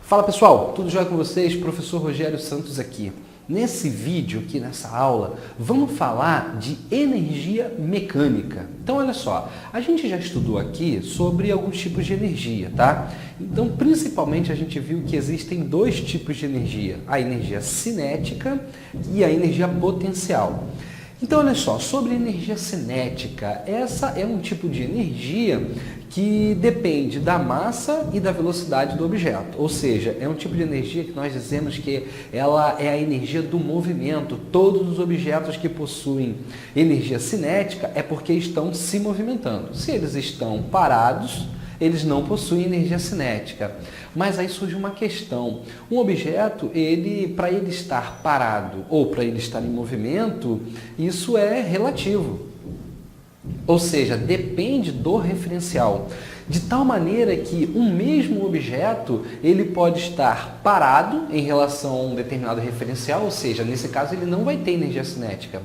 Fala pessoal, tudo jóia com vocês? Professor Rogério Santos aqui. Nesse vídeo, aqui nessa aula, vamos falar de energia mecânica. Então olha só, a gente já estudou aqui sobre alguns tipos de energia, tá? Então principalmente a gente viu que existem dois tipos de energia, a energia cinética e a energia potencial. Então olha só, sobre energia cinética, essa é um tipo de energia que depende da massa e da velocidade do objeto. Ou seja, é um tipo de energia que nós dizemos que ela é a energia do movimento. Todos os objetos que possuem energia cinética é porque estão se movimentando. Se eles estão parados, eles não possuem energia cinética. Mas aí surge uma questão. Um objeto, para ele estar parado ou para ele estar em movimento, isso é relativo. Ou seja, depende do referencial. De tal maneira que um mesmo objeto, ele pode estar parado em relação a um determinado referencial, ou seja, nesse caso ele não vai ter energia cinética.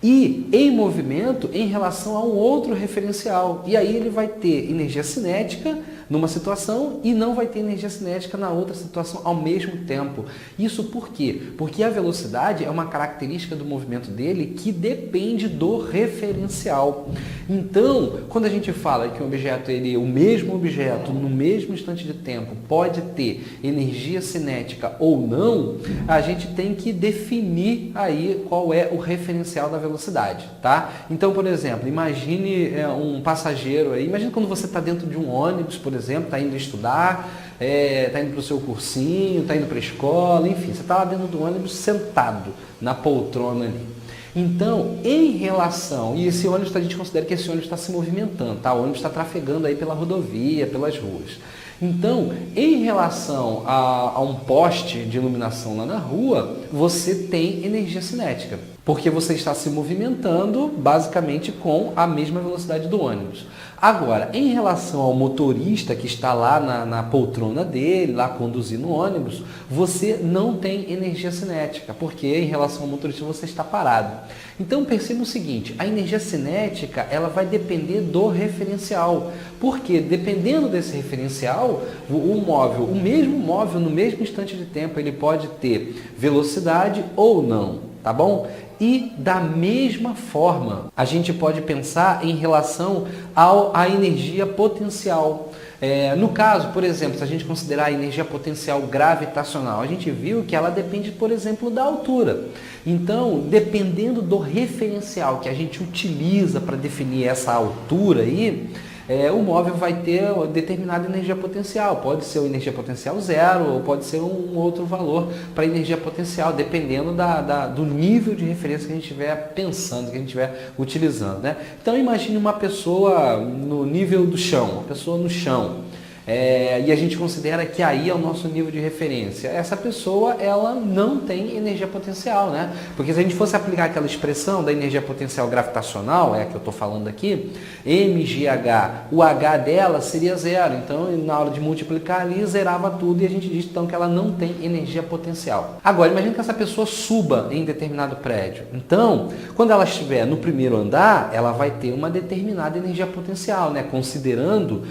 E em movimento em relação a um outro referencial. E aí ele vai ter energia cinética numa situação e não vai ter energia cinética na outra situação ao mesmo tempo. Isso por quê? Porque a velocidade é uma característica do movimento dele que depende do referencial. Então, quando a gente fala que um objeto, o mesmo objeto, no mesmo instante de tempo, pode ter energia cinética ou não, a gente tem que definir aí qual é o referencial da velocidade, tá? Então, por exemplo, imagine um passageiro aí, imagine quando você está dentro de um ônibus, por exemplo, está indo estudar, está indo para o seu cursinho, está indo para a escola, enfim, você está lá dentro do ônibus sentado na poltrona ali. Então, em relação, e esse ônibus, a gente considera que esse ônibus está se movimentando, tá? O ônibus está trafegando aí pela rodovia, pelas ruas. Então, em relação a um poste de iluminação lá na rua, você tem energia cinética, porque você está se movimentando basicamente com a mesma velocidade do ônibus. Agora, em relação ao motorista que está lá na poltrona dele, lá conduzindo o ônibus, você não tem energia cinética, porque em relação ao motorista você está parado. Então perceba o seguinte, a energia cinética ela vai depender do referencial, porque dependendo desse referencial, o mesmo móvel no mesmo instante de tempo ele pode ter velocidade ou não. Tá bom? E da mesma forma, a gente pode pensar em relação à energia potencial. No caso, por exemplo, se a gente considerar a energia potencial gravitacional, a gente viu que ela depende, por exemplo, da altura. Então, dependendo do referencial que a gente utiliza para definir essa altura aí, o móvel vai ter determinada energia potencial. Pode ser uma energia potencial zero ou pode ser um outro valor para energia potencial, dependendo do nível de referência que a gente estiver pensando, que a gente estiver utilizando, né? Então imagine uma pessoa no nível do chão, uma pessoa no chão. E a gente considera que aí é o nosso nível de referência. Essa pessoa, ela não tem energia potencial, né? Porque se a gente fosse aplicar aquela expressão da energia potencial gravitacional, é a que eu estou falando aqui, mgh, o H dela seria zero. Então, na hora de multiplicar ali, zerava tudo e a gente diz então que ela não tem energia potencial. Agora, imagine que essa pessoa suba em determinado prédio. Então, quando ela estiver no primeiro andar, ela vai ter uma determinada energia potencial, né? Considerando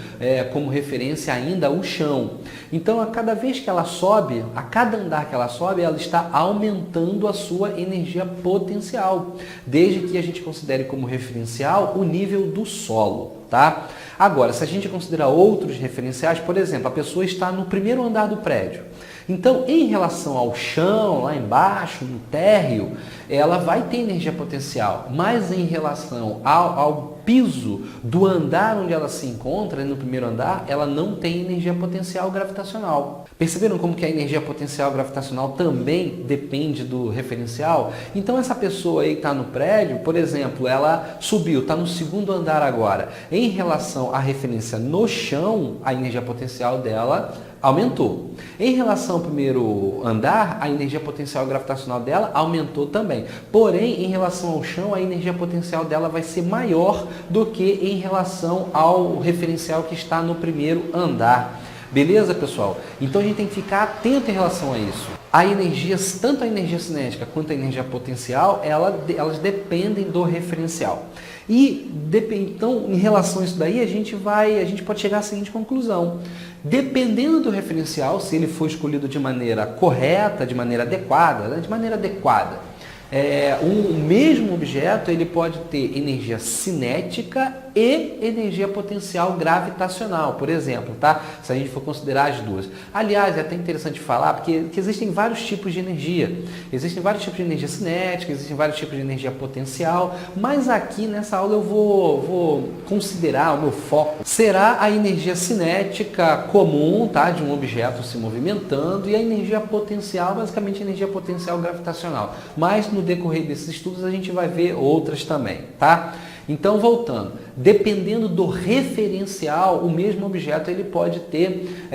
como referência ainda o chão. Então, a cada vez que ela sobe, a cada andar que ela sobe, ela está aumentando a sua energia potencial, desde que a gente considere como referencial o nível do solo, tá? Agora, se a gente considerar outros referenciais, por exemplo, a pessoa está no primeiro andar do prédio. Então, em relação ao chão, lá embaixo, no térreo, ela vai ter energia potencial, mas em relação ao piso do andar onde ela se encontra, no primeiro andar, ela não tem energia potencial gravitacional. Perceberam como que a energia potencial gravitacional também depende do referencial? Então essa pessoa aí que está no prédio, por exemplo, ela subiu, está no segundo andar agora. Em relação à referência no chão, a energia potencial dela aumentou. Em relação ao primeiro andar, a energia potencial gravitacional dela aumentou também. Porém, em relação ao chão, a energia potencial dela vai ser maior do que em relação ao referencial que está no primeiro andar. Beleza, pessoal? Então a gente tem que ficar atento em relação a isso. A energia, tanto a energia cinética quanto a energia potencial, elas dependem do referencial. E então, em relação a isso daí, a gente pode chegar à seguinte conclusão. Dependendo do referencial, se ele for escolhido de maneira correta, de maneira adequada, né? De maneira adequada, o mesmo objeto ele pode ter energia cinética e energia potencial gravitacional, por exemplo, tá? Se a gente for considerar as duas. Aliás, é até interessante falar, porque existem vários tipos de energia. Existem vários tipos de energia cinética, existem vários tipos de energia potencial, mas aqui nessa aula eu vou considerar, o meu foco será a energia cinética comum, tá? De um objeto se movimentando, e a energia potencial, basicamente a energia potencial gravitacional. Mas no decorrer desses estudos a gente vai ver outras também, tá? Então, voltando, dependendo do referencial, o mesmo objeto ele pode ter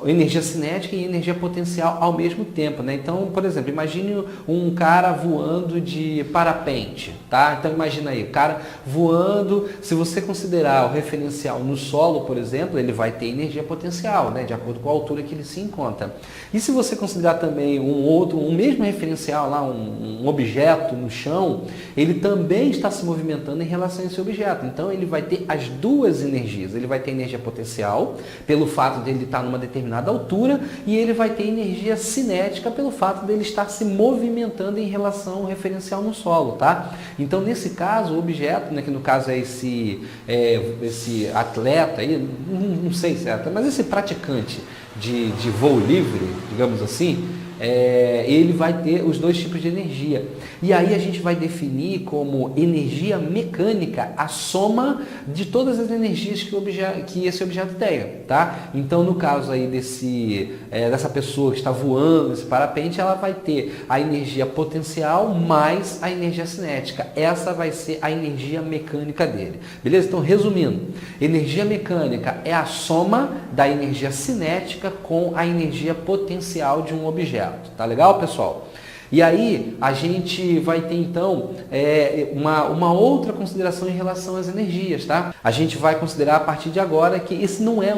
energia cinética e energia potencial ao mesmo tempo, né? Então, por exemplo, imagine um cara voando de parapente, tá? Então, imagina aí, o cara voando, se você considerar o referencial no solo, por exemplo, ele vai ter energia potencial, né? De acordo com a altura que ele se encontra. E se você considerar também um mesmo referencial lá, um objeto no chão, ele também está se movimentando em relação a esse objeto. Então, ele vai ter as duas energias. Ele vai ter energia potencial, pelo fato de ele estar numa determinada altura, e ele vai ter energia cinética pelo fato dele estar se movimentando em relação ao referencial no solo, tá? Então, nesse caso, o objeto, né, que no caso é esse atleta aí, não sei se é, mas esse praticante de voo livre, digamos assim, ele vai ter os dois tipos de energia. E aí a gente vai definir como energia mecânica a soma de todas as energias que esse objeto tenha, tá? Então, no caso aí dessa pessoa que está voando nesse parapente, ela vai ter a energia potencial mais a energia cinética. Essa vai ser a energia mecânica dele. Beleza? Então, resumindo, energia mecânica é a soma da energia cinética com a energia potencial de um objeto. Tá legal, pessoal? E aí a gente vai ter então uma outra consideração em relação às energias, tá? A gente vai considerar a partir de agora que esse não é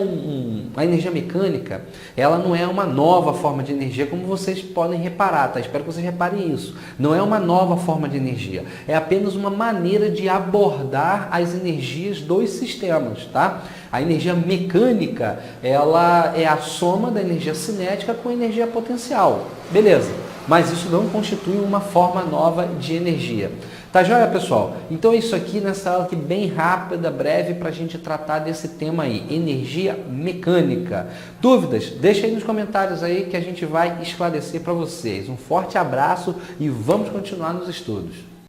a energia mecânica, ela não é uma nova forma de energia, como vocês podem reparar, tá? Espero que vocês reparem isso. Não é uma nova forma de energia, é apenas uma maneira de abordar as energias dos sistemas, tá? A energia mecânica, ela é a soma da energia cinética com a energia potencial. Beleza, mas isso não constitui uma forma nova de energia. Tá joia, pessoal? Então é isso aqui nessa aula aqui bem rápida, breve, para a gente tratar desse tema aí, energia mecânica. Dúvidas? Deixa aí nos comentários aí que a gente vai esclarecer para vocês. Um forte abraço e vamos continuar nos estudos.